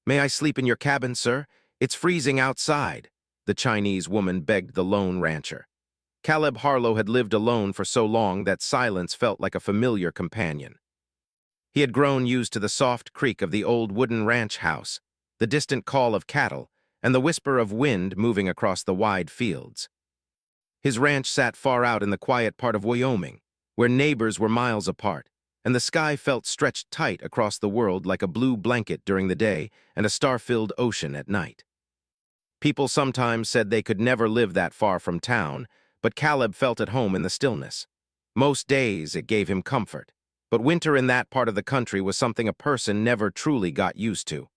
May I sleep in your cabin, sir? It's freezing outside, the Chinese woman begged the lone rancher. Caleb Harlow had lived alone for so long that silence felt like a familiar companion. He had grown used to the soft creak of the old wooden ranch house, the distant call of cattle, and the whisper of wind moving across the wide fields. His ranch sat far out in the quiet part of Wyoming, where neighbors were miles apart, and the sky felt stretched tight across the world like a blue blanket during the day and a star-filled ocean at night. People sometimes said they could never live that far from town, but Caleb felt at home in the stillness. Most days it gave him comfort, but winter in that part of the country was something a person never truly got used to.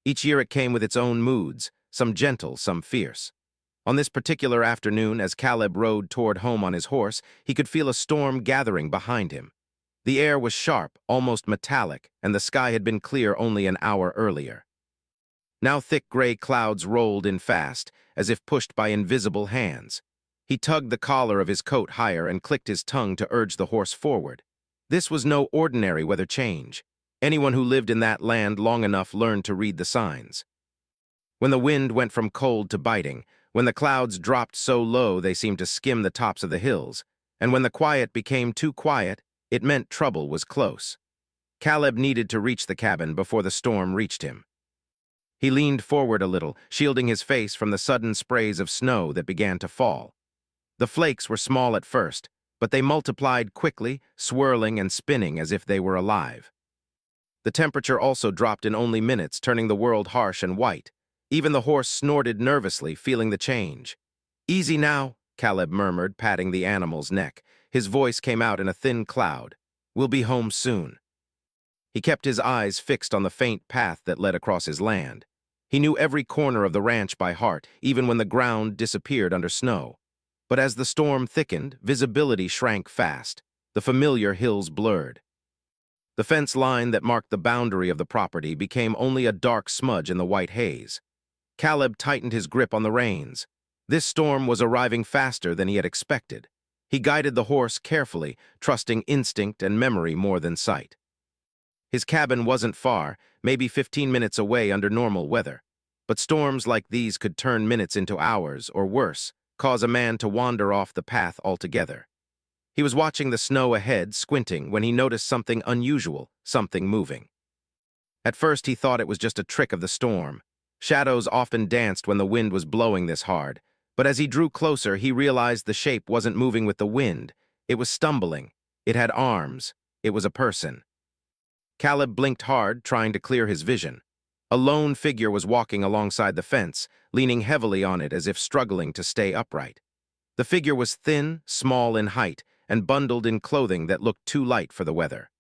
Each year it came with its own moods, some gentle, some fierce. On this particular afternoon, as Caleb rode toward home on his horse, he could feel a storm gathering behind him. The air was sharp, almost metallic, and the sky had been clear only an hour earlier. Now thick gray clouds rolled in fast, as if pushed by invisible hands. He tugged the collar of his coat higher and clicked his tongue to urge the horse forward. This was no ordinary weather change. Anyone who lived in that land long enough learned to read the signs. When the wind went from cold to biting, when the clouds dropped so low they seemed to skim the tops of the hills, and when the quiet became too quiet, it meant trouble was close. Caleb needed to reach the cabin before the storm reached him. He leaned forward a little, shielding his face from the sudden sprays of snow that began to fall. The flakes were small at first, but they multiplied quickly, swirling and spinning as if they were alive. The temperature also dropped in only minutes, turning the world harsh and white. Even the horse snorted nervously, feeling the change. "Easy now," Caleb murmured, patting the animal's neck. His voice came out in a thin cloud. "We'll be home soon." He kept his eyes fixed on the faint path that led across his land. He knew every corner of the ranch by heart, even when the ground disappeared under snow. But as the storm thickened, visibility shrank fast. The familiar hills blurred. The fence line that marked the boundary of the property became only a dark smudge in the white haze. Caleb tightened his grip on the reins. This storm was arriving faster than he had expected. He guided the horse carefully, trusting instinct and memory more than sight. His cabin wasn't far, maybe 15 minutes away under normal weather. But storms like these could turn minutes into hours, or worse, cause a man to wander off the path altogether. He was watching the snow ahead, squinting, when he noticed something unusual, something moving. At first he thought it was just a trick of the storm. Shadows often danced when the wind was blowing this hard, but as he drew closer he realized the shape wasn't moving with the wind. It was stumbling. It had arms. It was a person. Caleb blinked hard, trying to clear his vision. A lone figure was walking alongside the fence, leaning heavily on it as if struggling to stay upright. The figure was thin, small in height, and bundled in clothing that looked too light for the weather.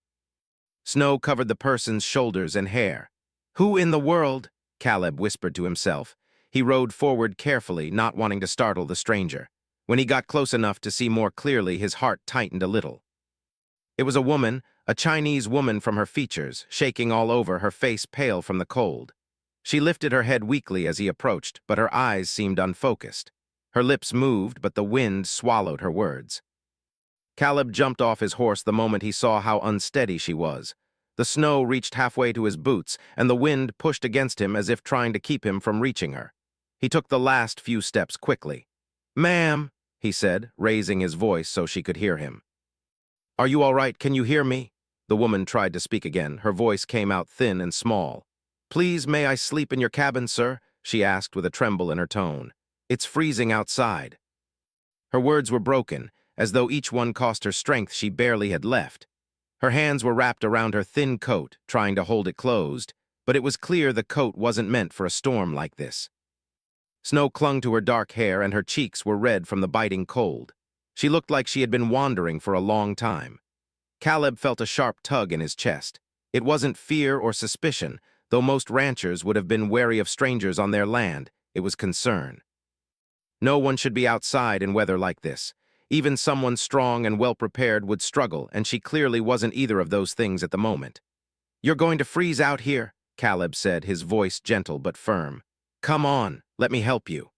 Snow covered the person's shoulders and hair. "Who in the world?" Caleb whispered to himself. He rode forward carefully, not wanting to startle the stranger. When he got close enough to see more clearly, his heart tightened a little. It was a woman, a Chinese woman from her features, shaking all over, her face pale from the cold. She lifted her head weakly as he approached, but her eyes seemed unfocused. Her lips moved, but the wind swallowed her words. Caleb jumped off his horse the moment he saw how unsteady she was. The snow reached halfway to his boots, and the wind pushed against him as if trying to keep him from reaching her. He took the last few steps quickly. "Ma'am," he said, raising his voice so she could hear him. "Are you all right? Can you hear me?" The woman tried to speak again. Her voice came out thin and small. "Please, may I sleep in your cabin, sir?" she asked with a tremble in her tone. "It's freezing outside." Her words were broken, as though each one cost her strength she barely had left. Her hands were wrapped around her thin coat, trying to hold it closed, but it was clear the coat wasn't meant for a storm like this. Snow clung to her dark hair, and her cheeks were red from the biting cold. She looked like she had been wandering for a long time. Caleb felt a sharp tug in his chest. It wasn't fear or suspicion, though most ranchers would have been wary of strangers on their land. It was concern. No one should be outside in weather like this. Even someone strong and well-prepared would struggle, and she clearly wasn't either of those things at the moment. "You're going to freeze out here," Caleb said, his voice gentle but firm. "Come on, let me help you."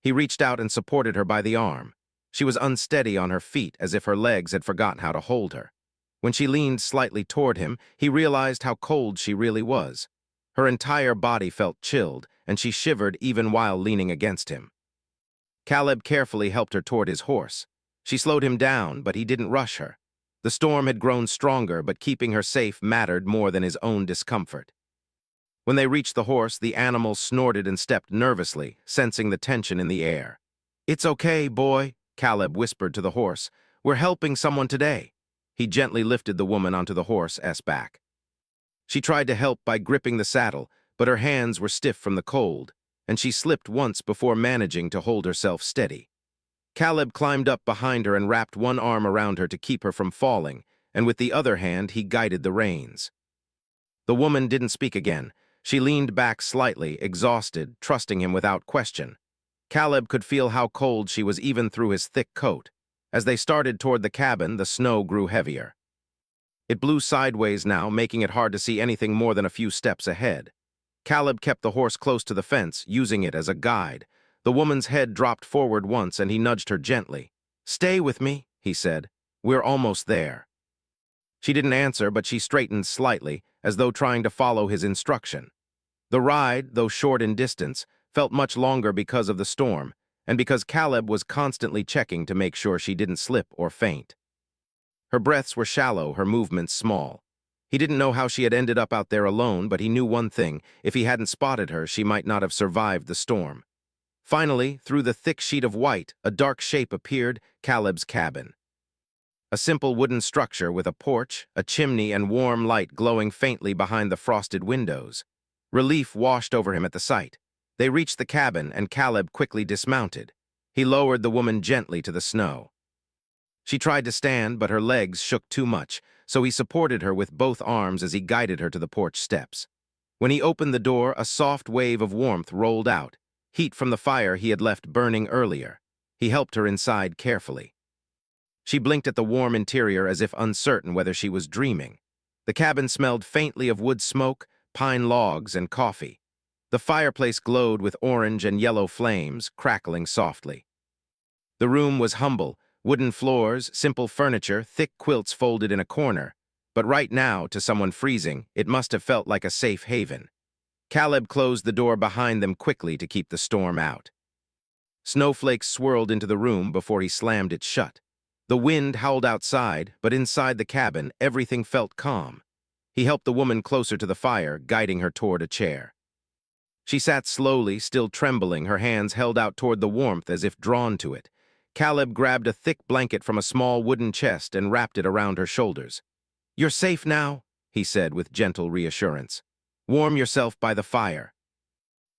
He reached out and supported her by the arm. She was unsteady on her feet, as if her legs had forgotten how to hold her. When she leaned slightly toward him, he realized how cold she really was. Her entire body felt chilled, and she shivered even while leaning against him. Caleb carefully helped her toward his horse. She slowed him down, but he didn't rush her. The storm had grown stronger, but keeping her safe mattered more than his own discomfort. When they reached the horse, the animal snorted and stepped nervously, sensing the tension in the air. "It's okay, boy," Caleb whispered to the horse. "We're helping someone today." He gently lifted the woman onto the horse's back. She tried to help by gripping the saddle, but her hands were stiff from the cold, and she slipped once before managing to hold herself steady. Caleb climbed up behind her and wrapped one arm around her to keep her from falling, and with the other hand he guided the reins. The woman didn't speak again. She leaned back slightly, exhausted, trusting him without question. Caleb could feel how cold she was even through his thick coat. As they started toward the cabin, the snow grew heavier. It blew sideways now, making it hard to see anything more than a few steps ahead. Caleb kept the horse close to the fence, using it as a guide. The woman's head dropped forward once, and he nudged her gently. "Stay with me," he said. "We're almost there." She didn't answer, but she straightened slightly, as though trying to follow his instruction. The ride, though short in distance, felt much longer because of the storm, and because Caleb was constantly checking to make sure she didn't slip or faint. Her breaths were shallow, her movements small. He didn't know how she had ended up out there alone, but he knew one thing: if he hadn't spotted her, she might not have survived the storm. Finally, through the thick sheet of white, a dark shape appeared: Caleb's cabin. A simple wooden structure with a porch, a chimney, and warm light glowing faintly behind the frosted windows. Relief washed over him at the sight. They reached the cabin, and Caleb quickly dismounted. He lowered the woman gently to the snow. She tried to stand, but her legs shook too much, so he supported her with both arms as he guided her to the porch steps. When he opened the door, a soft wave of warmth rolled out, heat from the fire he had left burning earlier. He helped her inside carefully. She blinked at the warm interior as if uncertain whether she was dreaming. The cabin smelled faintly of wood smoke, pine logs, and coffee. The fireplace glowed with orange and yellow flames, crackling softly. The room was humble: wooden floors, simple furniture, thick quilts folded in a corner. But right now, to someone freezing, it must have felt like a safe haven. Caleb closed the door behind them quickly to keep the storm out. Snowflakes swirled into the room before he slammed it shut. The wind howled outside, but inside the cabin, everything felt calm. He helped the woman closer to the fire, guiding her toward a chair. She sat slowly, still trembling, her hands held out toward the warmth as if drawn to it. Caleb grabbed a thick blanket from a small wooden chest and wrapped it around her shoulders. "You're safe now," he said with gentle reassurance. "Warm yourself by the fire."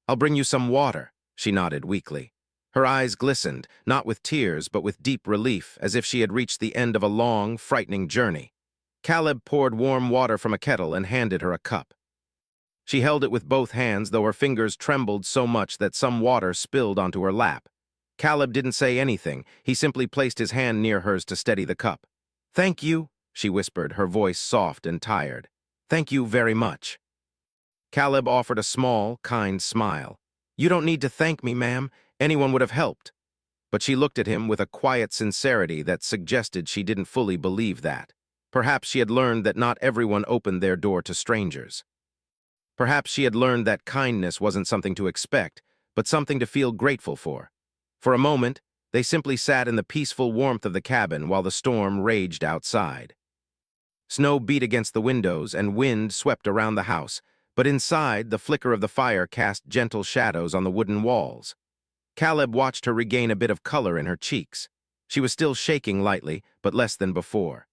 "I'll bring you some water," she nodded weakly. Her eyes glistened, not with tears, but with deep relief, as if she had reached the end of a long, frightening journey. Caleb poured warm water from a kettle and handed her a cup. She held it with both hands, though her fingers trembled so much that some water spilled onto her lap. Caleb didn't say anything. He simply placed his hand near hers to steady the cup. "Thank you," she whispered, her voice soft and tired. "Thank you very much." Caleb offered a small, kind smile. "You don't need to thank me, ma'am. Anyone would have helped." But she looked at him with a quiet sincerity that suggested she didn't fully believe that. Perhaps she had learned that not everyone opened their door to strangers. Perhaps she had learned that kindness wasn't something to expect, but something to feel grateful for. For a moment, they simply sat in the peaceful warmth of the cabin while the storm raged outside. Snow beat against the windows and wind swept around the house, but inside, the flicker of the fire cast gentle shadows on the wooden walls. Caleb watched her regain a bit of color in her cheeks. She was still shaking lightly, but less than before.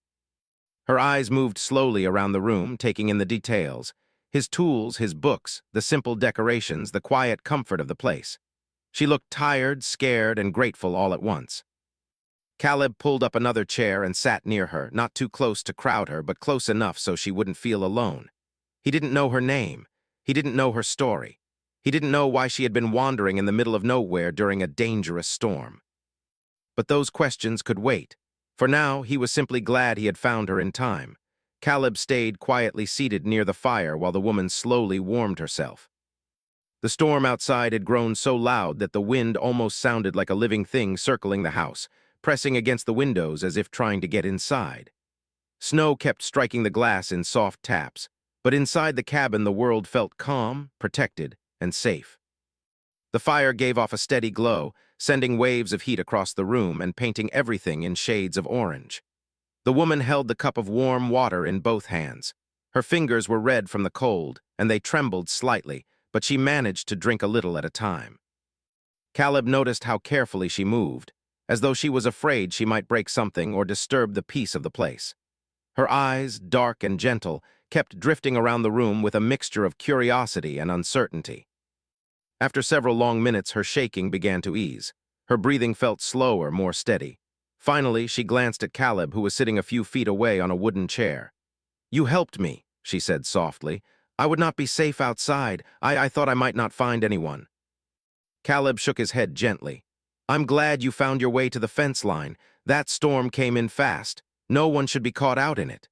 Her eyes moved slowly around the room, taking in the details: his tools, his books, the simple decorations, the quiet comfort of the place. She looked tired, scared, and grateful all at once. Caleb pulled up another chair and sat near her, not too close to crowd her, but close enough so she wouldn't feel alone. He didn't know her name. He didn't know her story. He didn't know why she had been wandering in the middle of nowhere during a dangerous storm. But those questions could wait. For now, he was simply glad he had found her in time. Caleb stayed quietly seated near the fire while the woman slowly warmed herself. The storm outside had grown so loud that the wind almost sounded like a living thing circling the house, pressing against the windows as if trying to get inside. Snow kept striking the glass in soft taps, But inside the cabin, the world felt calm, protected, and safe. The fire gave off a steady glow, sending waves of heat across the room and painting everything in shades of orange. The woman held the cup of warm water in both hands. Her fingers were red from the cold, and they trembled slightly, but she managed to drink a little at a time. Caleb noticed how carefully she moved, as though she was afraid she might break something or disturb the peace of the place. Her eyes, dark and gentle, kept drifting around the room with a mixture of curiosity and uncertainty. After several long minutes, her shaking began to ease. Her breathing felt slower, more steady. Finally, she glanced at Caleb, who was sitting a few feet away on a wooden chair. "You helped me," she said softly. "I would not be safe outside. I thought I might not find anyone." Caleb shook his head gently. "I'm glad you found your way to the fence line. That storm came in fast. No one should be caught out in it."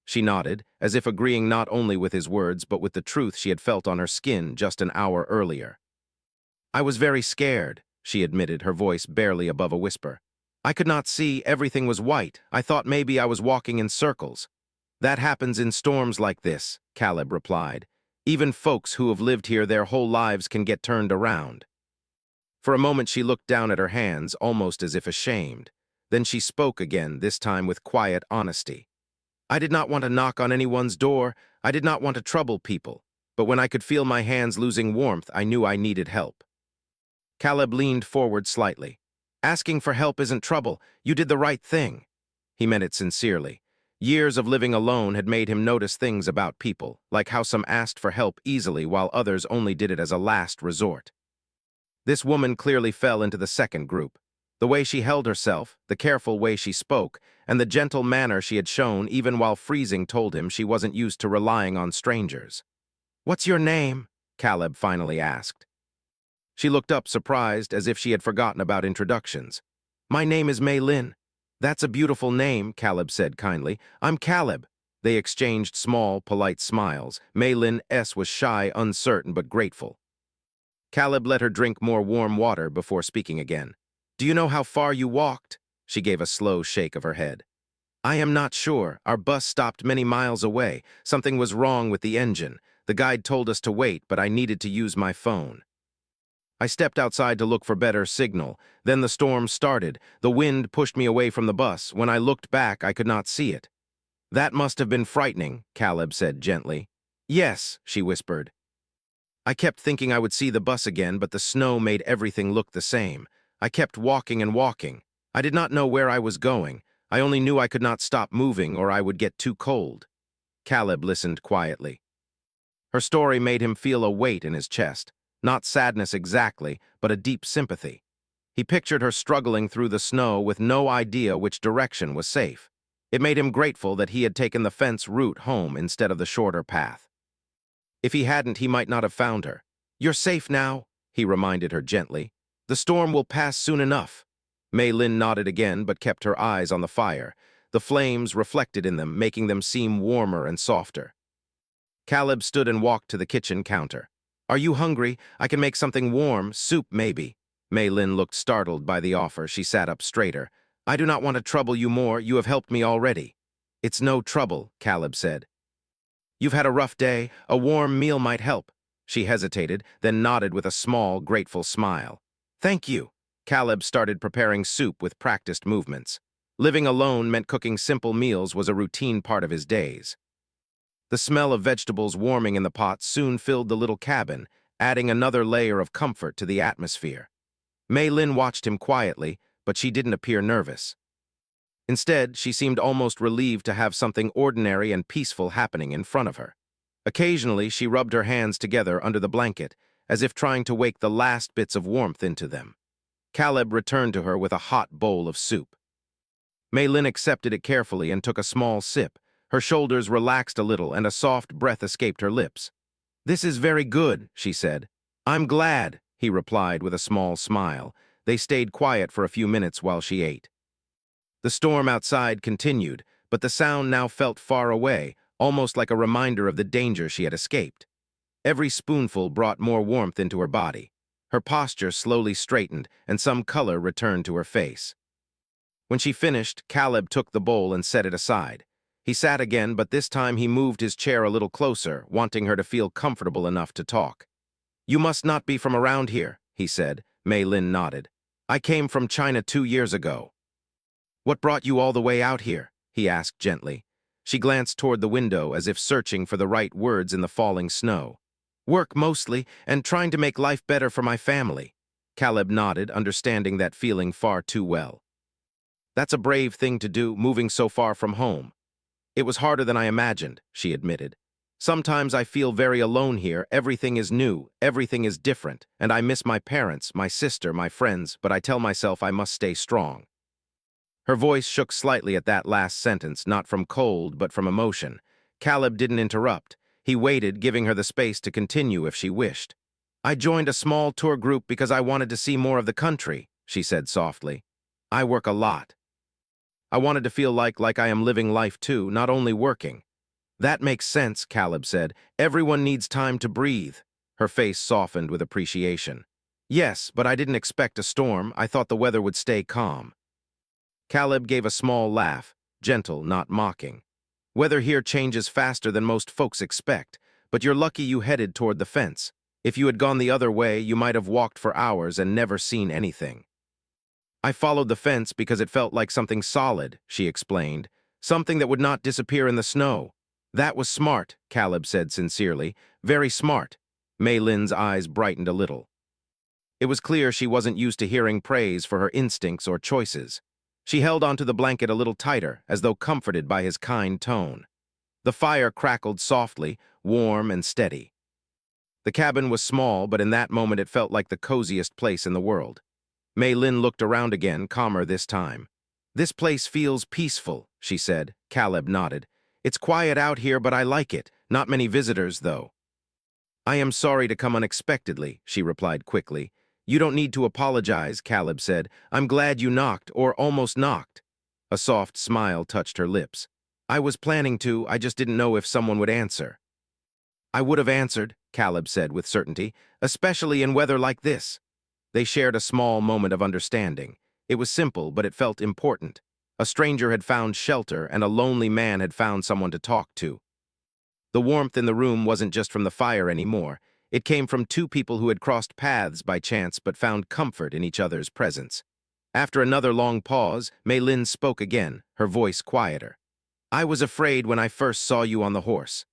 She nodded, as if agreeing not only with his words but with the truth she had felt on her skin just an hour earlier. "I was very scared," she admitted, her voice barely above a whisper. "I could not see, everything was white. I thought maybe I was walking in circles." "That happens in storms like this," Caleb replied. "Even folks who have lived here their whole lives can get turned around." For a moment she looked down at her hands, almost as if ashamed. Then she spoke again, this time with quiet honesty. "I did not want to knock on anyone's door. I did not want to trouble people. But when I could feel my hands losing warmth, I knew I needed help." Caleb leaned forward slightly. "Asking for help isn't trouble. You did the right thing." He meant it sincerely. Years of living alone had made him notice things about people, like how some asked for help easily while others only did it as a last resort. This woman clearly fell into the second group. The way she held herself, the careful way she spoke, and the gentle manner she had shown even while freezing told him she wasn't used to relying on strangers. "What's your name?" Caleb finally asked. She looked up surprised, as if she had forgotten about introductions. "My name is Mei Lin." "That's a beautiful name," Caleb said kindly. "I'm Caleb." They exchanged small, polite smiles. Mei Lin S. was shy, uncertain, but grateful. Caleb let her drink more warm water before speaking again. "Do you know how far you walked?" She gave a slow shake of her head. "I am not sure. Our bus stopped many miles away. Something was wrong with the engine. The guide told us to wait, but I needed to use my phone. I stepped outside to look for better signal. Then the storm started. The wind pushed me away from the bus. When I looked back, I could not see it." "That must have been frightening," Caleb said gently. "Yes," she whispered. "I kept thinking I would see the bus again, but the snow made everything look the same. I kept walking and walking. I did not know where I was going. I only knew I could not stop moving or I would get too cold." Caleb listened quietly. Her story made him feel a weight in his chest. Not sadness exactly, but a deep sympathy. He pictured her struggling through the snow with no idea which direction was safe. It made him grateful that he had taken the fence route home instead of the shorter path. If he hadn't, he might not have found her. "You're safe now," he reminded her gently. "The storm will pass soon enough." Mei Lin nodded again, but kept her eyes on the fire. The flames reflected in them, making them seem warmer and softer. Caleb stood and walked to the kitchen counter. "Are you hungry? I can make something warm, soup maybe." Mei Lin looked startled by the offer. She sat up straighter. "I do not want to trouble you more. You have helped me already." "It's no trouble," Caleb said. "You've had a rough day. A warm meal might help." She hesitated, then nodded with a small, grateful smile. "Thank you." Caleb started preparing soup with practiced movements. Living alone meant cooking simple meals was a routine part of his days. The smell of vegetables warming in the pot soon filled the little cabin, adding another layer of comfort to the atmosphere. Mei Lin watched him quietly, but she didn't appear nervous. Instead, she seemed almost relieved to have something ordinary and peaceful happening in front of her. Occasionally, she rubbed her hands together under the blanket, as if trying to wake the last bits of warmth into them. Caleb returned to her with a hot bowl of soup. Mei Lin accepted it carefully and took a small sip. Her shoulders relaxed a little and a soft breath escaped her lips. "This is very good," she said. "I'm glad," he replied with a small smile. They stayed quiet for a few minutes while she ate. The storm outside continued, but the sound now felt far away, almost like a reminder of the danger she had escaped. Every spoonful brought more warmth into her body. Her posture slowly straightened, and some color returned to her face. When she finished, Caleb took the bowl and set it aside. He sat again, but this time he moved his chair a little closer, wanting her to feel comfortable enough to talk. "You must not be from around here," he said. Mei Lin nodded. "I came from China 2 years ago." "What brought you all the way out here?" he asked gently. She glanced toward the window as if searching for the right words in the falling snow. "Work mostly, and trying to make life better for my family." Caleb nodded, understanding that feeling far too well. "That's a brave thing to do, moving so far from home." "It was harder than I imagined," she admitted. "Sometimes I feel very alone here. Everything is new, everything is different, and I miss my parents, my sister, my friends, but I tell myself I must stay strong." Her voice shook slightly at that last sentence, not from cold, but from emotion. Caleb didn't interrupt. He waited, giving her the space to continue if she wished. "I joined a small tour group because I wanted to see more of the country," she said softly. "I work a lot. I wanted to feel like I am living life too, not only working." "That makes sense," Caleb said. "Everyone needs time to breathe." Her face softened with appreciation. "Yes, but I didn't expect a storm. I thought the weather would stay calm." Caleb gave a small laugh, gentle, not mocking. "Weather here changes faster than most folks expect, but you're lucky you headed toward the fence. If you had gone the other way, you might have walked for hours and never seen anything." "I followed the fence because it felt like something solid," she explained. "Something that would not disappear in the snow." "That was smart," Caleb said sincerely. "Very smart." Mei Lin's eyes brightened a little. It was clear she wasn't used to hearing praise for her instincts or choices. She held onto the blanket a little tighter, as though comforted by his kind tone. The fire crackled softly, warm and steady. The cabin was small, but in that moment it felt like the coziest place in the world. Mei Lin looked around again, calmer this time. "This place feels peaceful," she said. Caleb nodded. "It's quiet out here, but I like it. Not many visitors, though." "I am sorry to come unexpectedly," she replied quickly. "You don't need to apologize," Caleb said. "I'm glad you knocked, or almost knocked." A soft smile touched her lips. "I was planning to, I just didn't know if someone would answer." "I would have answered," Caleb said with certainty, "especially in weather like this." They shared a small moment of understanding. It was simple, but it felt important. A stranger had found shelter, and a lonely man had found someone to talk to. The warmth in the room wasn't just from the fire anymore. It came from two people who had crossed paths by chance but found comfort in each other's presence. After another long pause, Mei Lin spoke again, her voice quieter. "I was afraid when I first saw you on the horse.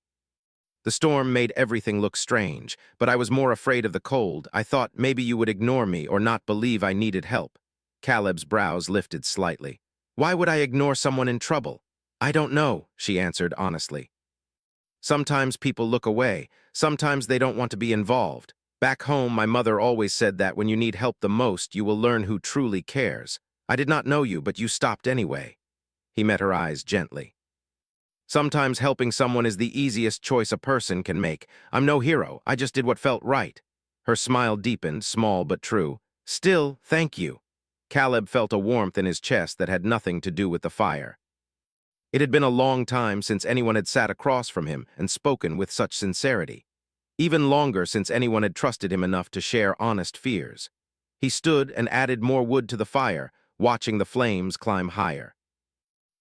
The storm made everything look strange, but I was more afraid of the cold. I thought maybe you would ignore me or not believe I needed help." Caleb's brows lifted slightly. "Why would I ignore someone in trouble?" "I don't know," she answered honestly. "Sometimes people look away. Sometimes they don't want to be involved. Back home, my mother always said that when you need help the most, you will learn who truly cares. I did not know you, but you stopped anyway." He met her eyes gently. "Sometimes helping someone is the easiest choice a person can make. I'm no hero. I just did what felt right." Her smile deepened, small but true. "Still, thank you." Caleb felt a warmth in his chest that had nothing to do with the fire. It had been a long time since anyone had sat across from him and spoken with such sincerity. Even longer since anyone had trusted him enough to share honest fears. He stood and added more wood to the fire, watching the flames climb higher.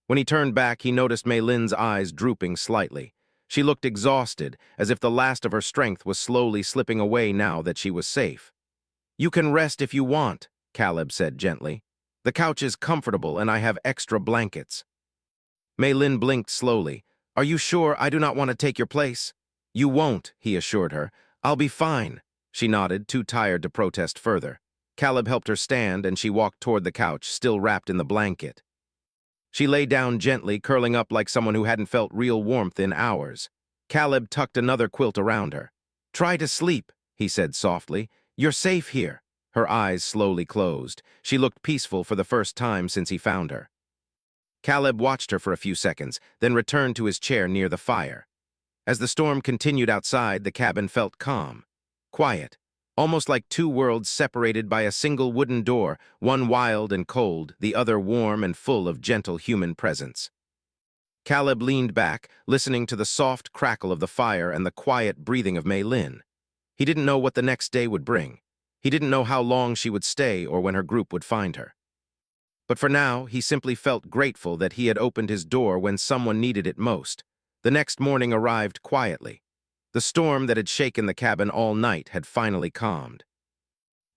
When he turned back, he noticed Mei Lin's eyes drooping slightly. She looked exhausted, as if the last of her strength was slowly slipping away now that she was safe. "You can rest if you want," Caleb said gently. "The couch is comfortable and I have extra blankets." Mei Lin blinked slowly. "Are you sure I do not want to take your place?" "You won't," he assured her. "I'll be fine." She nodded, too tired to protest further. Caleb helped her stand and she walked toward the couch, still wrapped in the blanket. She lay down gently, curling up like someone who hadn't felt real warmth in hours. Caleb tucked another quilt around her. "Try to sleep," he said softly. "You're safe here." Her eyes slowly closed. She looked peaceful for the first time since he found her. Caleb watched her for a few seconds, then returned to his chair near the fire. As the storm continued outside, the cabin felt calm, quiet, almost like two worlds separated by a single wooden door, one wild and cold, the other warm and full of gentle human presence. Caleb leaned back, listening to the soft crackle of the fire and the quiet breathing of Mei Lin. He didn't know what the next day would bring. He didn't know how long she would stay or when her group would find her. But for now, he simply felt grateful that he had opened his door when someone needed it most. The next morning arrived quietly. The storm that had shaken the cabin all night had finally calmed.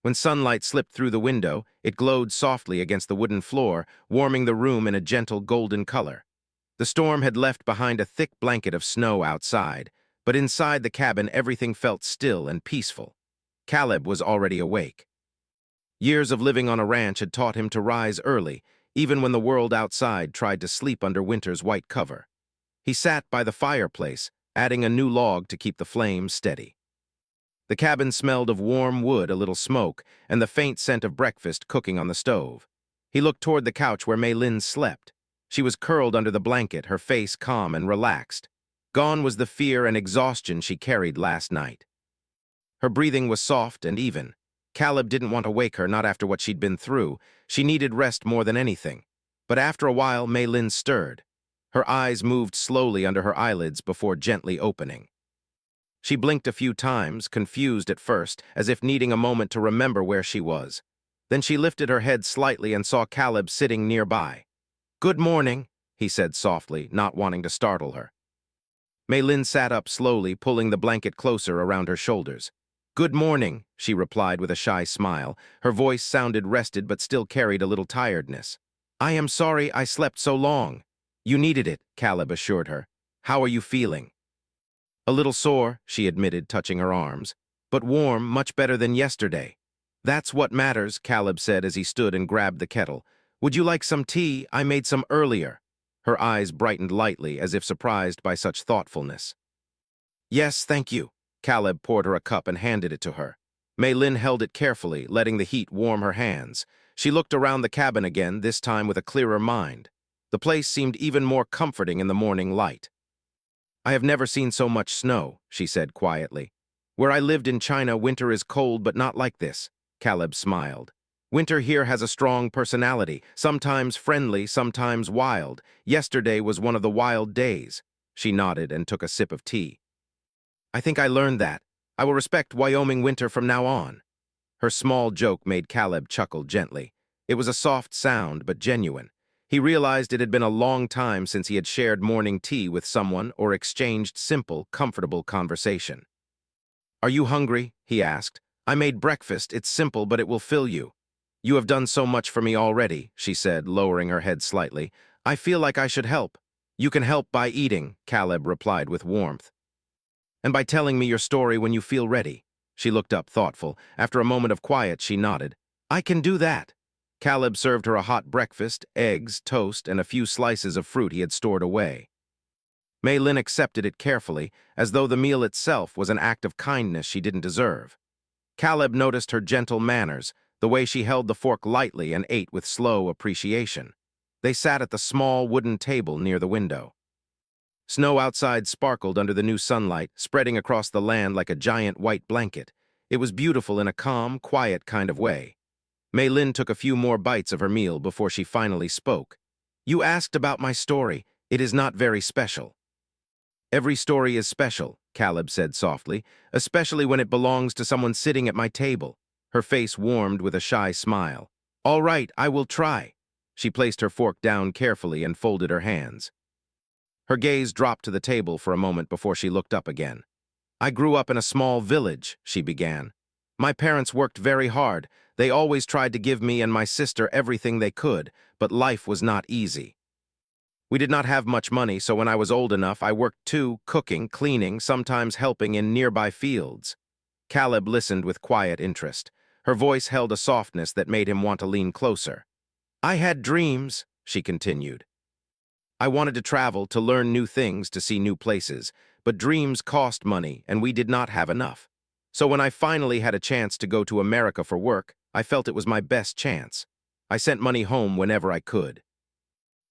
When sunlight slipped through the window, it glowed softly against the wooden floor, warming the room in a gentle golden color. The storm had left behind a thick blanket of snow outside, but inside the cabin everything felt still and peaceful. Caleb was already awake. Years of living on a ranch had taught him to rise early, even when the world outside tried to sleep under winter's white cover. He sat by the fireplace, adding a new log to keep the flames steady. The cabin smelled of warm wood, a little smoke, and the faint scent of breakfast cooking on the stove. He looked toward the couch where Mei Lin slept. She was curled under the blanket, her face calm and relaxed. Gone was the fear and exhaustion she carried last night. Her breathing was soft and even. Caleb didn't want to wake her, not after what she'd been through. She needed rest more than anything. But after a while, Mei Lin stirred. Her eyes moved slowly under her eyelids before gently opening. She blinked a few times, confused at first, as if needing a moment to remember where she was. Then she lifted her head slightly and saw Caleb sitting nearby. "Good morning," he said softly, not wanting to startle her. Mei Lin sat up slowly, pulling the blanket closer around her shoulders. "Good morning," she replied with a shy smile. Her voice sounded rested but still carried a little tiredness. "I am sorry I slept so long." "You needed it," Caleb assured her. "How are you feeling?" "A little sore," she admitted, touching her arms. "But warm, much better than yesterday." "That's what matters," Caleb said as he stood and grabbed the kettle. "Would you like some tea? I made some earlier." Her eyes brightened lightly, as if surprised by such thoughtfulness. "Yes, thank you." Caleb poured her a cup and handed it to her. Mei Lin held it carefully, letting the heat warm her hands. She looked around the cabin again, this time with a clearer mind. The place seemed even more comforting in the morning light. "I have never seen so much snow," she said quietly. "Where I lived in China, winter is cold, but not like this." Caleb smiled. "Winter here has a strong personality, sometimes friendly, sometimes wild. Yesterday was one of the wild days." She nodded and took a sip of tea. "I think I learned that. I will respect Wyoming winter from now on." Her small joke made Caleb chuckle gently. It was a soft sound, but genuine. He realized it had been a long time since he had shared morning tea with someone or exchanged simple, comfortable conversation. "Are you hungry?" he asked. "I made breakfast. It's simple, but it will fill you." "You have done so much for me already," she said, lowering her head slightly. "I feel like I should help." "You can help by eating," Caleb replied with warmth. "And by telling me your story when you feel ready." She looked up, thoughtful. After a moment of quiet, she nodded. "I can do that." Caleb served her a hot breakfast, eggs, toast, and a few slices of fruit he had stored away. Mei Lin accepted it carefully, as though the meal itself was an act of kindness she didn't deserve. Caleb noticed her gentle manners, the way she held the fork lightly and ate with slow appreciation. They sat at the small wooden table near the window. Snow outside sparkled under the new sunlight, spreading across the land like a giant white blanket. It was beautiful in a calm, quiet kind of way. Mei Lin took a few more bites of her meal before she finally spoke. "You asked about my story. It is not very special." "Every story is special," Caleb said softly, "especially when it belongs to someone sitting at my table." Her face warmed with a shy smile. "All right, I will try." She placed her fork down carefully and folded her hands. Her gaze dropped to the table for a moment before she looked up again. "I grew up in a small village," she began. "My parents worked very hard. They always tried to give me and my sister everything they could, but life was not easy. We did not have much money, so when I was old enough, I worked too, cooking, cleaning, sometimes helping in nearby fields." Caleb listened with quiet interest. Her voice held a softness that made him want to lean closer. "I had dreams," she continued. "I wanted to travel, to learn new things, to see new places, but dreams cost money, and we did not have enough. So when I finally had a chance to go to America for work, I felt it was my best chance. I sent money home whenever I could."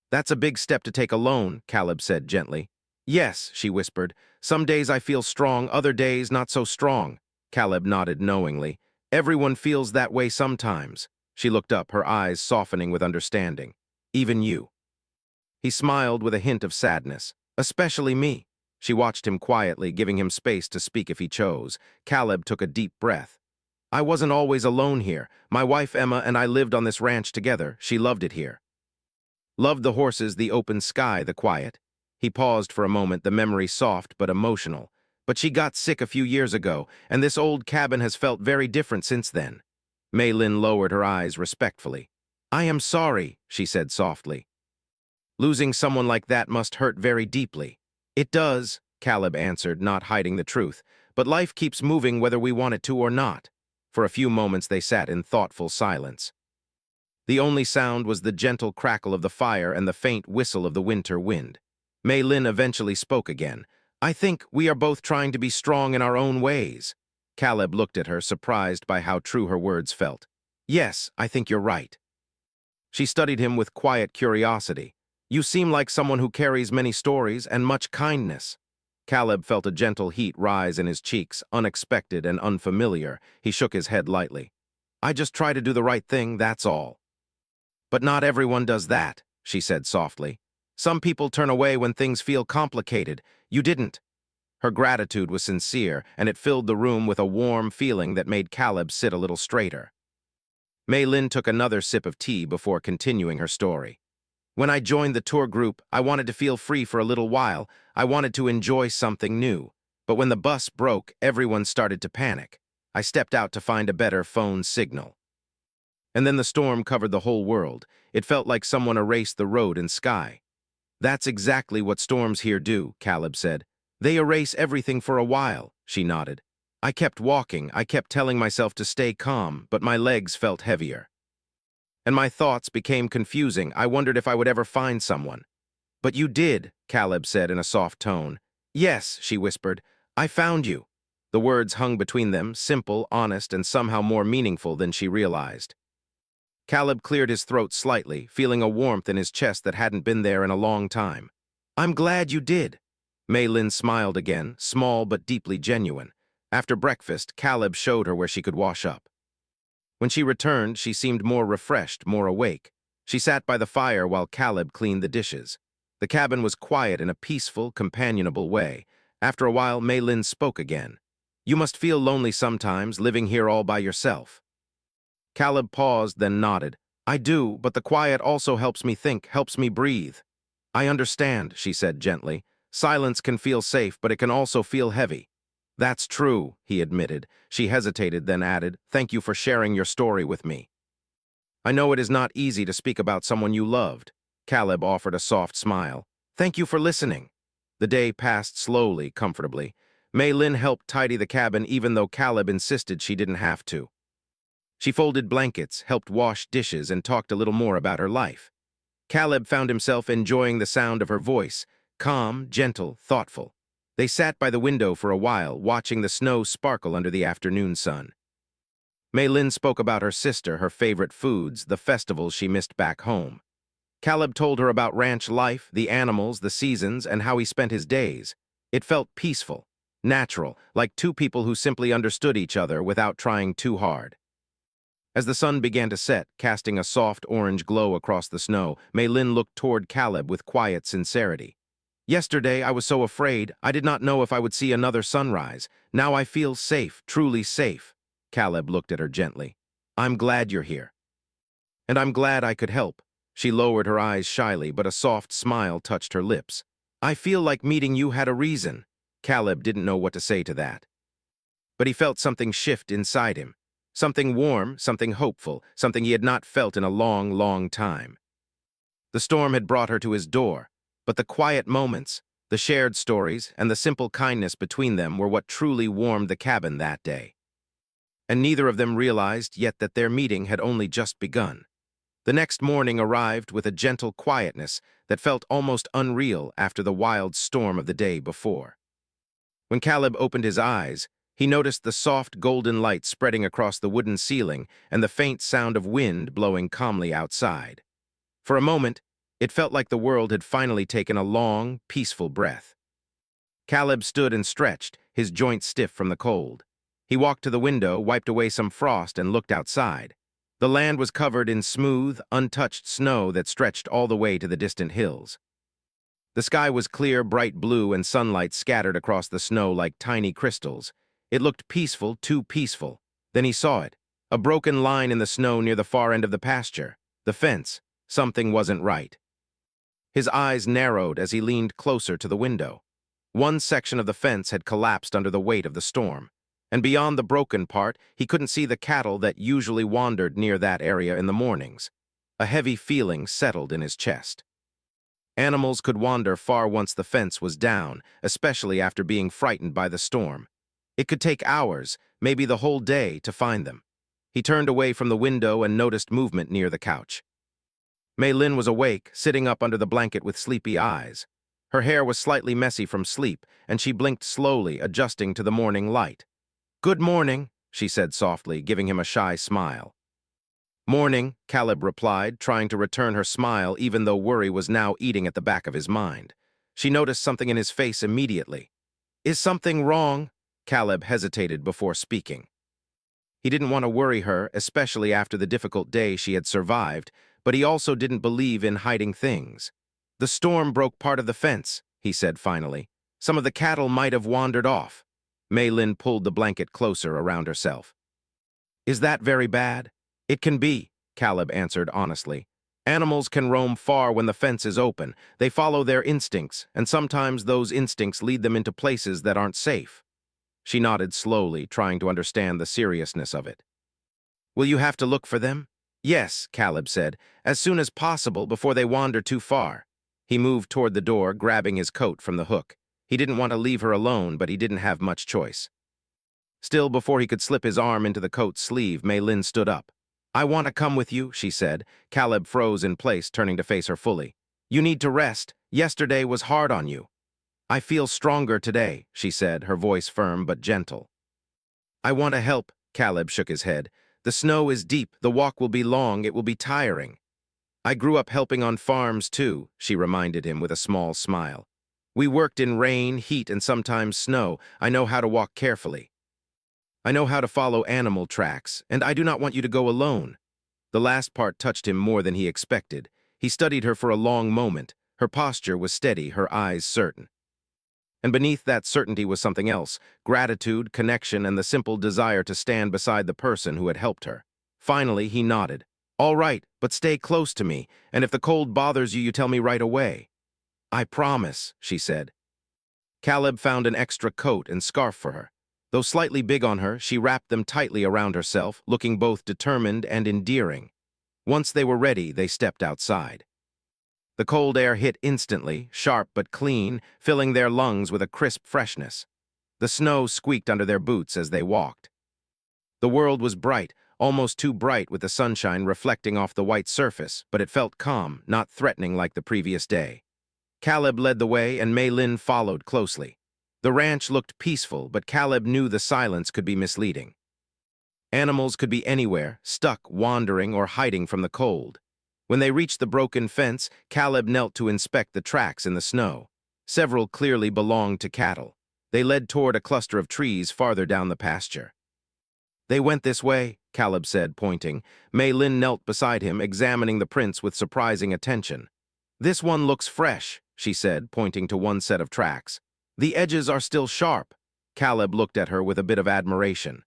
"That's a big step to take alone," Caleb said gently. "Yes," she whispered. "Some days I feel strong, other days not so strong." Caleb nodded knowingly. "Everyone feels that way sometimes." She looked up, her eyes softening with understanding. "Even you." He smiled with a hint of sadness. "Especially me." She watched him quietly, giving him space to speak if he chose. Caleb took a deep breath. I wasn't always alone here. My wife Emma and I lived on this ranch together. She loved it here. Loved the horses, the open sky, the quiet. He paused for a moment, the memory soft but emotional. But she got sick a few years ago, and this old cabin has felt very different since then. Mei Lin lowered her eyes respectfully. I am sorry, she said softly. Losing someone like that must hurt very deeply. It does, Caleb answered, not hiding the truth. But life keeps moving whether we want it to or not. For a few moments they sat in thoughtful silence. The only sound was the gentle crackle of the fire and the faint whistle of the winter wind. Mei Lin eventually spoke again. I think we are both trying to be strong in our own ways. Caleb looked at her, surprised by how true her words felt. Yes, I think you're right. She studied him with quiet curiosity. You seem like someone who carries many stories and much kindness. Caleb felt a gentle heat rise in his cheeks, unexpected and unfamiliar. He shook his head lightly. I just try to do the right thing, that's all. But not everyone does that, she said softly. Some people turn away when things feel complicated. You didn't. Her gratitude was sincere, and it filled the room with a warm feeling that made Caleb sit a little straighter. Mei Lin took another sip of tea before continuing her story. When I joined the tour group, I wanted to feel free for a little while. I wanted to enjoy something new. But when the bus broke, everyone started to panic. I stepped out to find a better phone signal. And then the storm covered the whole world. It felt like someone erased the road and sky. That's exactly what storms here do, Caleb said. They erase everything for a while, she nodded. I kept walking. I kept telling myself to stay calm, but my legs felt heavier. And my thoughts became confusing. I wondered if I would ever find someone. But you did, Caleb said in a soft tone. Yes, she whispered. I found you. The words hung between them, simple, honest, and somehow more meaningful than she realized. Caleb cleared his throat slightly, feeling a warmth in his chest that hadn't been there in a long time. I'm glad you did. Mei Lin smiled again, small but deeply genuine. After breakfast, Caleb showed her where she could wash up. When she returned, she seemed more refreshed, more awake. She sat by the fire while Caleb cleaned the dishes. The cabin was quiet in a peaceful, companionable way. After a while, Mei Lin spoke again. You must feel lonely sometimes, living here all by yourself. Caleb paused, then nodded. I do, but the quiet also helps me think, helps me breathe. I understand, she said gently. Silence can feel safe, but it can also feel heavy. That's true, he admitted. She hesitated, then added, Thank you for sharing your story with me. I know it is not easy to speak about someone you loved. Caleb offered a soft smile. Thank you for listening. The day passed slowly, comfortably. Mei Lin helped tidy the cabin even though Caleb insisted she didn't have to. She folded blankets, helped wash dishes, and talked a little more about her life. Caleb found himself enjoying the sound of her voice, calm, gentle, thoughtful. They sat by the window for a while, watching the snow sparkle under the afternoon sun. Mei Lin spoke about her sister, her favorite foods, the festivals she missed back home. Caleb told her about ranch life, the animals, the seasons, and how he spent his days. It felt peaceful, natural, like two people who simply understood each other without trying too hard. As the sun began to set, casting a soft orange glow across the snow, Mei Lin looked toward Caleb with quiet sincerity. Yesterday, I was so afraid. I did not know if I would see another sunrise. Now I feel safe, truly safe. Caleb looked at her gently. I'm glad you're here. And I'm glad I could help. She lowered her eyes shyly, but a soft smile touched her lips. I feel like meeting you had a reason. Caleb didn't know what to say to that. But he felt something shift inside him. Something warm, something hopeful, something he had not felt in a long, long time. The storm had brought her to his door, but the quiet moments, the shared stories, and the simple kindness between them were what truly warmed the cabin that day. And neither of them realized yet that their meeting had only just begun. The next morning arrived with a gentle quietness that felt almost unreal after the wild storm of the day before. When Caleb opened his eyes, he noticed the soft golden light spreading across the wooden ceiling and the faint sound of wind blowing calmly outside. For a moment, it felt like the world had finally taken a long, peaceful breath. Caleb stood and stretched, his joints stiff from the cold. He walked to the window, wiped away some frost, and looked outside. The land was covered in smooth, untouched snow that stretched all the way to the distant hills. The sky was clear, bright blue, and sunlight scattered across the snow like tiny crystals. It looked peaceful, too peaceful. Then he saw it, a broken line in the snow near the far end of the pasture. The fence. Something wasn't right. His eyes narrowed as he leaned closer to the window. One section of the fence had collapsed under the weight of the storm, and beyond the broken part, he couldn't see the cattle that usually wandered near that area in the mornings. A heavy feeling settled in his chest. Animals could wander far once the fence was down, especially after being frightened by the storm. It could take hours, maybe the whole day, to find them. He turned away from the window and noticed movement near the couch. Mei Lin was awake, sitting up under the blanket with sleepy eyes. Her hair was slightly messy from sleep, and she blinked slowly, adjusting to the morning light. "Good morning," she said softly, giving him a shy smile. "Morning," Caleb replied, trying to return her smile even though worry was now eating at the back of his mind. She noticed something in his face immediately. "Is something wrong?" Caleb hesitated before speaking. He didn't want to worry her, especially after the difficult day she had survived, but he also didn't believe in hiding things. "The storm broke part of the fence," he said finally. "Some of the cattle might have wandered off." Mei Lin pulled the blanket closer around herself. "Is that very bad?" "It can be," Caleb answered honestly. "Animals can roam far when the fence is open. They follow their instincts, and sometimes those instincts lead them into places that aren't safe." She nodded slowly, trying to understand the seriousness of it. "Will you have to look for them?" "Yes," Caleb said, "as soon as possible before they wander too far." He moved toward the door, grabbing his coat from the hook. He didn't want to leave her alone, but he didn't have much choice. Still, before he could slip his arm into the coat's sleeve, Mei Lin stood up. "I want to come with you," she said. Caleb froze in place, turning to face her fully. "You need to rest. Yesterday was hard on you." "I feel stronger today," she said, her voice firm but gentle. "I want to help," Caleb shook his head. "The snow is deep, the walk will be long, it will be tiring." "I grew up helping on farms, too," she reminded him with a small smile. "We worked in rain, heat, and sometimes snow. I know how to walk carefully. I know how to follow animal tracks, and I do not want you to go alone." The last part touched him more than he expected. He studied her for a long moment. Her posture was steady, her eyes certain. And beneath that certainty was something else: gratitude, connection, and the simple desire to stand beside the person who had helped her. Finally, he nodded. "All right, but stay close to me, and if the cold bothers you, you tell me right away." "I promise," she said. Caleb found an extra coat and scarf for her. Though slightly big on her, she wrapped them tightly around herself, looking both determined and endearing. Once they were ready, they stepped outside. The cold air hit instantly, sharp but clean, filling their lungs with a crisp freshness. The snow squeaked under their boots as they walked. The world was bright, almost too bright with the sunshine reflecting off the white surface, but it felt calm, not threatening like the previous day. Caleb led the way and Mei Lin followed closely. The ranch looked peaceful, but Caleb knew the silence could be misleading. Animals could be anywhere, stuck, wandering, or hiding from the cold. When they reached the broken fence, Caleb knelt to inspect the tracks in the snow. Several clearly belonged to cattle. They led toward a cluster of trees farther down the pasture. "They went this way," Caleb said, pointing. Mei Lin knelt beside him, examining the prints with surprising attention. "This one looks fresh," she said, pointing to one set of tracks. "The edges are still sharp." Caleb looked at her with a bit of admiration.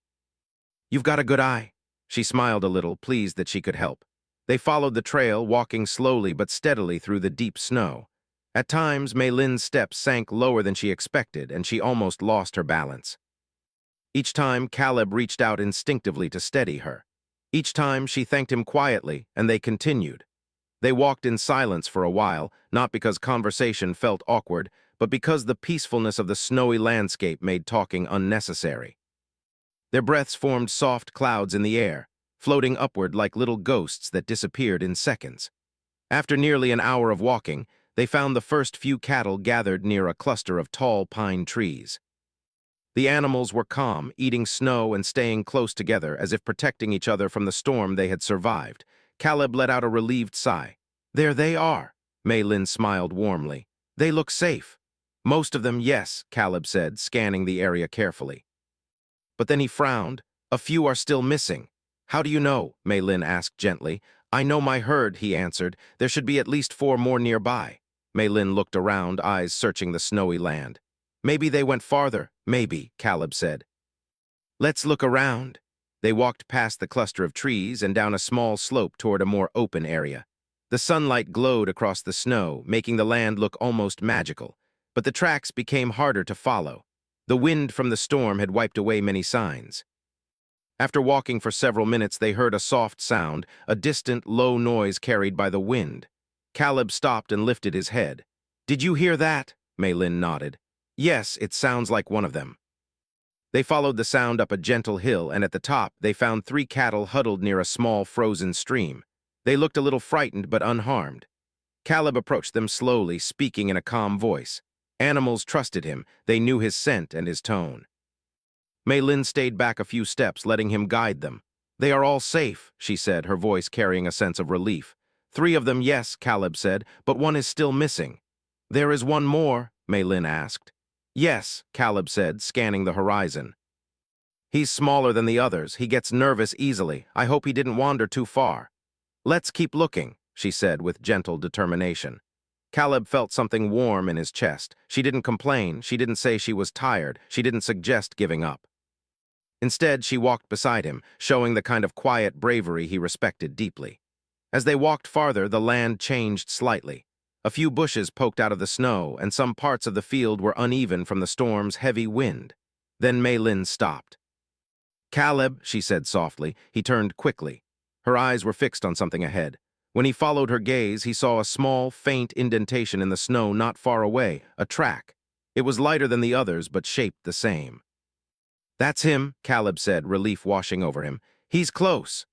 "You've got a good eye." She smiled a little, pleased that she could help. They followed the trail, walking slowly but steadily through the deep snow. At times, Mei Lin's steps sank lower than she expected, and she almost lost her balance. Each time, Caleb reached out instinctively to steady her. Each time, she thanked him quietly, and they continued. They walked in silence for a while, not because conversation felt awkward, but because the peacefulness of the snowy landscape made talking unnecessary. Their breaths formed soft clouds in the air, floating upward like little ghosts that disappeared in seconds. After nearly an hour of walking, they found the first few cattle gathered near a cluster of tall pine trees. The animals were calm, eating snow and staying close together as if protecting each other from the storm they had survived. Caleb let out a relieved sigh. "There they are," Mei Lin smiled warmly. "They look safe." "Most of them, yes," Caleb said, scanning the area carefully. But then he frowned. "A few are still missing." "How do you know?" Mei Lin asked gently. "I know my herd," he answered. "There should be at least 4 more nearby." Mei Lin looked around, eyes searching the snowy land. "Maybe they went farther." "Maybe," Caleb said. "Let's look around." They walked past the cluster of trees and down a small slope toward a more open area. The sunlight glowed across the snow, making the land look almost magical. But the tracks became harder to follow. The wind from the storm had wiped away many signs. After walking for several minutes, they heard a soft sound, a distant, low noise carried by the wind. Caleb stopped and lifted his head. "Did you hear that?" Mei Lin nodded. "Yes, it sounds like one of them." They followed the sound up a gentle hill, and at the top, they found 3 cattle huddled near a small frozen stream. They looked a little frightened but unharmed. Caleb approached them slowly, speaking in a calm voice. Animals trusted him. They knew his scent and his tone. Mei Lin stayed back a few steps, letting him guide them. "They are all safe," she said, her voice carrying a sense of relief. "3 of them, yes," Caleb said, "but one is still missing." "There is one more?" Mei Lin asked. "Yes," Caleb said, scanning the horizon. "He's smaller than the others. He gets nervous easily. I hope he didn't wander too far." "Let's keep looking," she said with gentle determination. Caleb felt something warm in his chest. She didn't complain. She didn't say she was tired. She didn't suggest giving up. Instead, she walked beside him, showing the kind of quiet bravery he respected deeply. As they walked farther, the land changed slightly. A few bushes poked out of the snow, and some parts of the field were uneven from the storm's heavy wind. Then Mei Lin stopped. "Caleb," she said softly. He turned quickly. Her eyes were fixed on something ahead. When he followed her gaze, he saw a small, faint indentation in the snow not far away, a track. It was lighter than the others, but shaped the same. "That's him," Caleb said, relief washing over him. "He's close."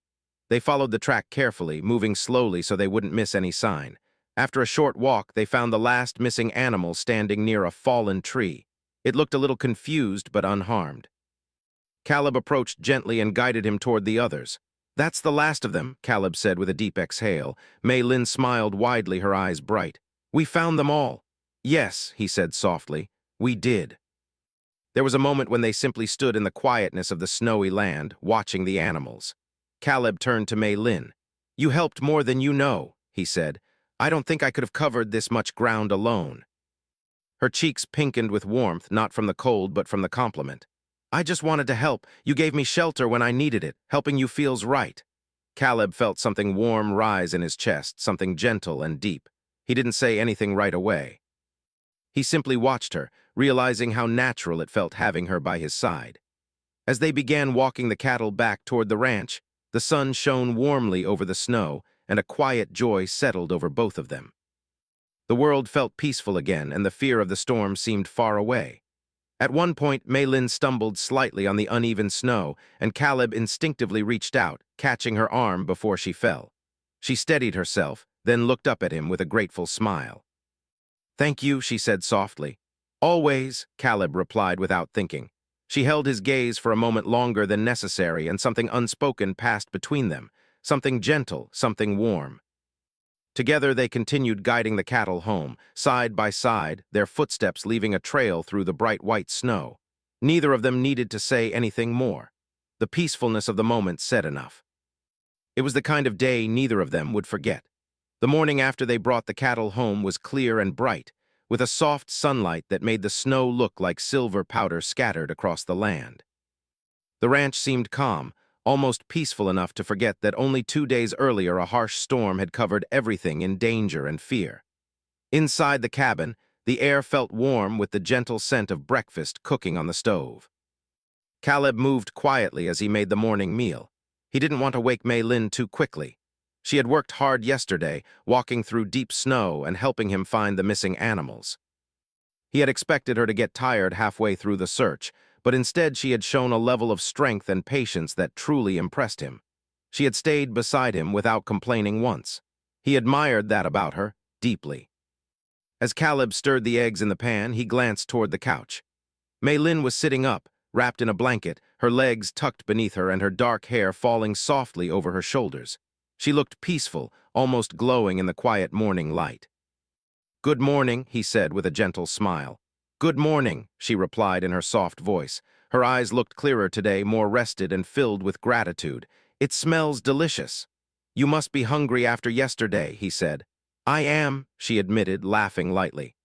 They followed the track carefully, moving slowly so they wouldn't miss any sign. After a short walk, they found the last missing animal standing near a fallen tree. It looked a little confused but unharmed. Caleb approached gently and guided him toward the others. "That's the last of them," Caleb said with a deep exhale. Mei Lin smiled widely, her eyes bright. "We found them all." "Yes," he said softly, "we did." There was a moment when they simply stood in the quietness of the snowy land, watching the animals. Caleb turned to Mei Lin. "You helped more than you know," he said. "I don't think I could have covered this much ground alone." Her cheeks pinkened with warmth, not from the cold but from the compliment. "I just wanted to help. You gave me shelter when I needed it. Helping you feels right." Caleb felt something warm rise in his chest, something gentle and deep. He didn't say anything right away. He simply watched her, realizing how natural it felt having her by his side. As they began walking the cattle back toward the ranch, the sun shone warmly over the snow, and a quiet joy settled over both of them. The world felt peaceful again, and the fear of the storm seemed far away. At one point, Mei Lin stumbled slightly on the uneven snow, and Caleb instinctively reached out, catching her arm before she fell. She steadied herself, then looked up at him with a grateful smile. "Thank you," she said softly. "Always," Caleb replied without thinking. She held his gaze for a moment longer than necessary, and something unspoken passed between them, something gentle, something warm. Together they continued guiding the cattle home, side by side, their footsteps leaving a trail through the bright white snow. Neither of them needed to say anything more. The peacefulness of the moment said enough. It was the kind of day neither of them would forget. The morning after they brought the cattle home was clear and bright, with a soft sunlight that made the snow look like silver powder scattered across the land. The ranch seemed calm, almost peaceful enough to forget that only 2 days earlier a harsh storm had covered everything in danger and fear. Inside the cabin, the air felt warm with the gentle scent of breakfast cooking on the stove. Caleb moved quietly as he made the morning meal. He didn't want to wake Mei Lin too quickly. She had worked hard yesterday, walking through deep snow and helping him find the missing animals. He had expected her to get tired halfway through the search, but instead she had shown a level of strength and patience that truly impressed him. She had stayed beside him without complaining once. He admired that about her, deeply. As Caleb stirred the eggs in the pan, he glanced toward the couch. Mei Lin was sitting up, wrapped in a blanket, her legs tucked beneath her and her dark hair falling softly over her shoulders. She looked peaceful, almost glowing in the quiet morning light. "Good morning," he said with a gentle smile. "Good morning," she replied in her soft voice. Her eyes looked clearer today, more rested and filled with gratitude. "It smells delicious." "You must be hungry after yesterday," he said. "I am," she admitted, laughing lightly.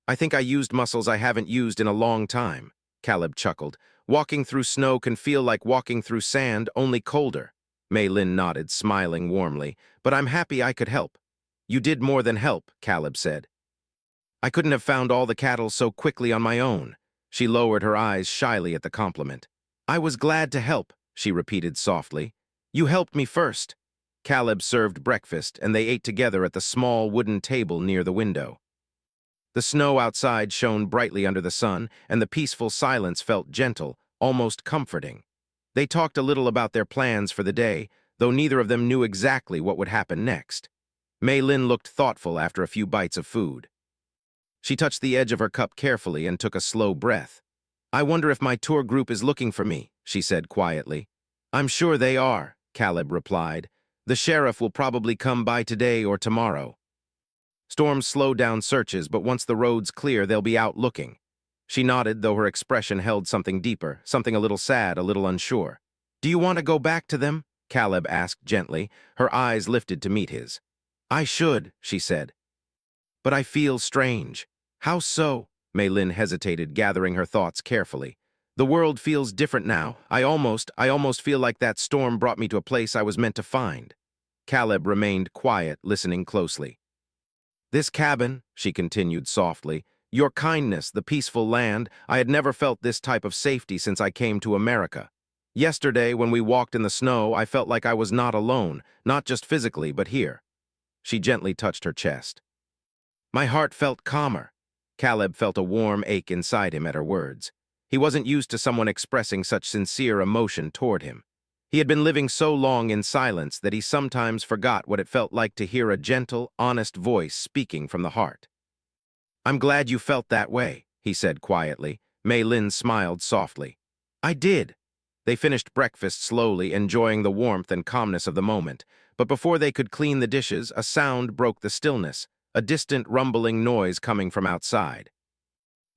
"I think I used muscles I haven't used in a long time," Caleb chuckled. Walking through snow can feel like walking through sand, only colder. Mei Lin nodded, smiling warmly. But I'm happy I could help. You did more than help, Caleb said. I couldn't have found all the cattle so quickly on my own. She lowered her eyes shyly at the compliment. I was glad to help, she repeated softly. You helped me first. Caleb served breakfast, and they ate together at the small wooden table near the window. The snow outside shone brightly under the sun, and the peaceful silence felt gentle, almost comforting. They talked a little about their plans for the day, though neither of them knew exactly what would happen next. Mei Lin looked thoughtful after a few bites of food. She touched the edge of her cup carefully and took a slow breath. I wonder if my tour group is looking for me, she said quietly. I'm sure they are, Caleb replied. The sheriff will probably come by today or tomorrow. Storms slow down searches, but once the road's clear, they'll be out looking. She nodded, though her expression held something deeper, something a little sad, a little unsure. Do you want to go back to them? Caleb asked gently, her eyes lifted to meet his. I should, she said. But I feel strange. How so? Mei Lin hesitated, gathering her thoughts carefully. The world feels different now. I almost feel like that storm brought me to a place I was meant to find. Caleb remained quiet, listening closely. This cabin, she continued softly, your kindness, the peaceful land, I had never felt this type of safety since I came to America. Yesterday, when we walked in the snow, I felt like I was not alone, not just physically, but here. She gently touched her chest. My heart felt calmer. Caleb felt a warm ache inside him at her words. He wasn't used to someone expressing such sincere emotion toward him. He had been living so long in silence that he sometimes forgot what it felt like to hear a gentle, honest voice speaking from the heart. I'm glad you felt that way, he said quietly. Mei Lin smiled softly. I did. They finished breakfast slowly, enjoying the warmth and calmness of the moment. But before they could clean the dishes, a sound broke the stillness, a distant rumbling noise coming from outside.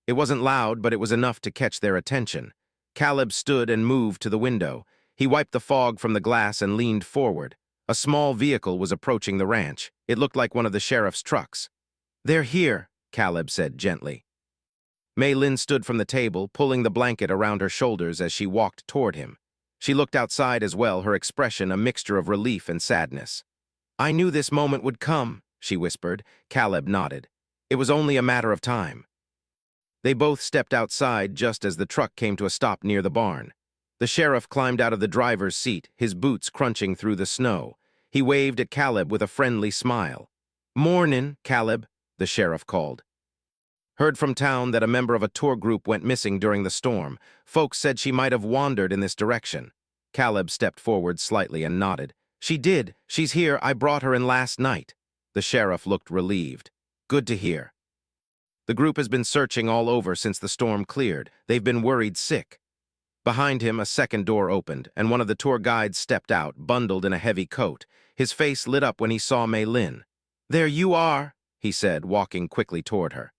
It wasn't loud, but it was enough to catch their attention. Caleb stood and moved to the window. He wiped the fog from the glass and leaned forward. A small vehicle was approaching the ranch. It looked like one of the sheriff's trucks. They're here, Caleb said gently. Mei Lin stood from the table, pulling the blanket around her shoulders as she walked toward him. She looked outside as well, her expression a mixture of relief and sadness. I knew this moment would come, she whispered. Caleb nodded. It was only a matter of time. They both stepped outside just as the truck came to a stop near the barn. The sheriff climbed out of the driver's seat, his boots crunching through the snow. He waved at Caleb with a friendly smile. Mornin', Caleb, the sheriff called. Heard from town that a member of a tour group went missing during the storm. Folks said she might have wandered in this direction. Caleb stepped forward slightly and nodded. She did. She's here. I brought her in last night. The sheriff looked relieved. Good to hear. The group has been searching all over since the storm cleared. They've been worried sick. Behind him, a second door opened, and one of the tour guides stepped out, bundled in a heavy coat. His face lit up when he saw Mei Lin. There you are, he said, walking quickly toward her.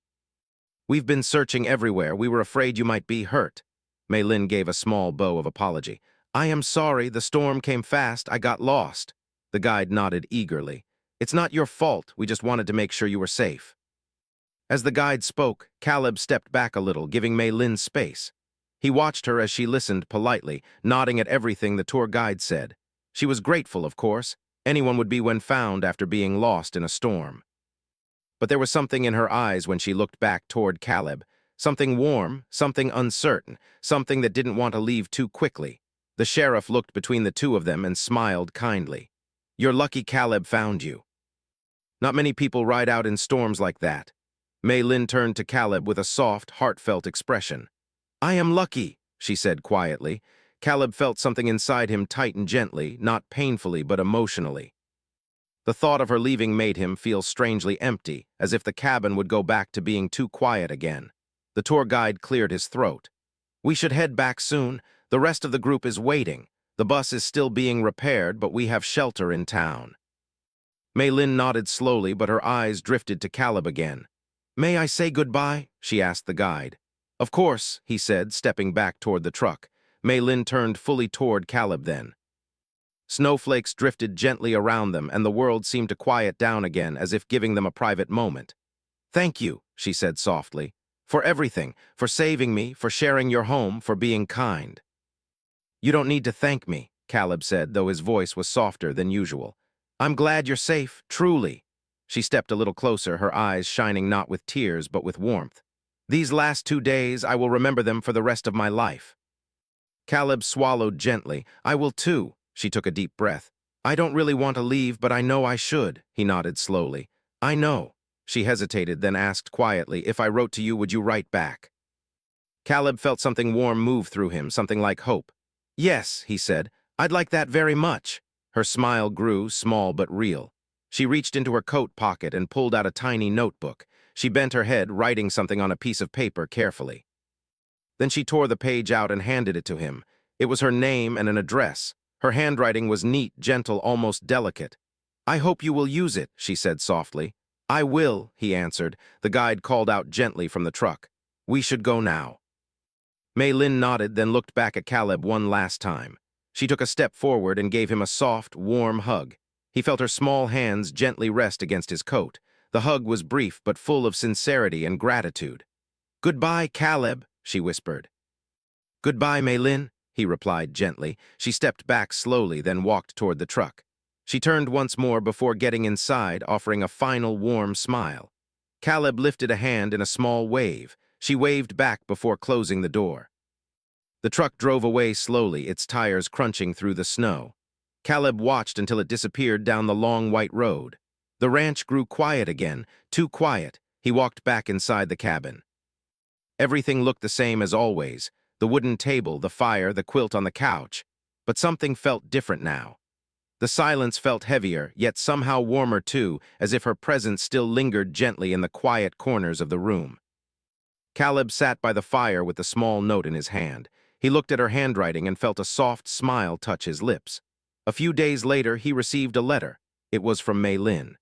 We've been searching everywhere. We were afraid you might be hurt. Mei Lin gave a small bow of apology. I am sorry. The storm came fast. I got lost. The guide nodded eagerly. It's not your fault. We just wanted to make sure you were safe. As the guide spoke, Caleb stepped back a little, giving Mei Lin space. He watched her as she listened politely, nodding at everything the tour guide said. She was grateful, of course. Anyone would be when found after being lost in a storm. But there was something in her eyes when she looked back toward Caleb. Something warm, something uncertain, something that didn't want to leave too quickly. The sheriff looked between the two of them and smiled kindly. You're lucky Caleb found you. Not many people ride out in storms like that. Mei Lin turned to Caleb with a soft, heartfelt expression. I am lucky, she said quietly. Caleb felt something inside him tighten gently, not painfully but emotionally. The thought of her leaving made him feel strangely empty, as if the cabin would go back to being too quiet again. The tour guide cleared his throat. We should head back soon. The rest of the group is waiting. The bus is still being repaired, but we have shelter in town. Mei Lin nodded slowly, but her eyes drifted to Caleb again. May I say goodbye? She asked the guide. Of course, he said, stepping back toward the truck. Mei Lin turned fully toward Caleb then. Snowflakes drifted gently around them, and the world seemed to quiet down again, as if giving them a private moment. Thank you, she said softly. For everything, for saving me, for sharing your home, for being kind. You don't need to thank me, Caleb said, though his voice was softer than usual. I'm glad you're safe, truly. She stepped a little closer, her eyes shining not with tears but with warmth. These last 2 days, I will remember them for the rest of my life. Caleb swallowed gently. I will too. She took a deep breath. I don't really want to leave, but I know I should, he nodded slowly. I know. She hesitated, then asked quietly, if I wrote to you, would you write back? Caleb felt something warm move through him, something like hope. Yes, he said. I'd like that very much. Her smile grew, small but real. She reached into her coat pocket and pulled out a tiny notebook. She bent her head, writing something on a piece of paper carefully. Then she tore the page out and handed it to him. It was her name and an address. Her handwriting was neat, gentle, almost delicate. I hope you will use it, she said softly. I will, he answered. The guide called out gently from the truck. We should go now. Mei Lin nodded, then looked back at Caleb one last time. She took a step forward and gave him a soft, warm hug. He felt her small hands gently rest against his coat. The hug was brief but full of sincerity and gratitude. Goodbye, Caleb, she whispered. Goodbye, Mei Lin, he replied gently. She stepped back slowly, then walked toward the truck. She turned once more before getting inside, offering a final warm smile. Caleb lifted a hand in a small wave. She waved back before closing the door. The truck drove away slowly, its tires crunching through the snow. Caleb watched until it disappeared down the long white road. The ranch grew quiet again, too quiet. He walked back inside the cabin. Everything looked the same as always, the wooden table, the fire, the quilt on the couch. But something felt different now. The silence felt heavier, yet somehow warmer too, as if her presence still lingered gently in the quiet corners of the room. Caleb sat by the fire with the small note in his hand. He looked at her handwriting and felt a soft smile touch his lips. A few days later, he received a letter. It was from Mei Lin.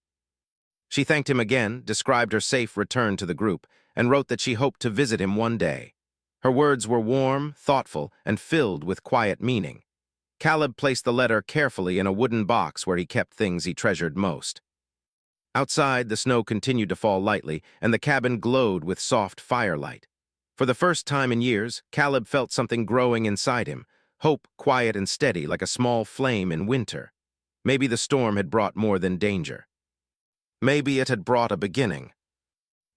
She thanked him again, described her safe return to the group, and wrote that she hoped to visit him one day. Her words were warm, thoughtful, and filled with quiet meaning. Caleb placed the letter carefully in a wooden box where he kept things he treasured most. Outside, the snow continued to fall lightly, and the cabin glowed with soft firelight. For the first time in years, Caleb felt something growing inside him, hope quiet and steady like a small flame in winter. Maybe the storm had brought more than danger. Maybe it had brought a beginning.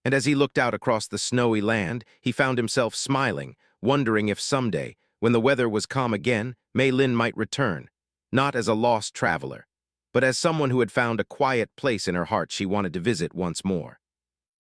And as he looked out across the snowy land, he found himself smiling, wondering if someday, when the weather was calm again, Mei Lin might return, not as a lost traveler, but as someone who had found a quiet place in her heart she wanted to visit once more.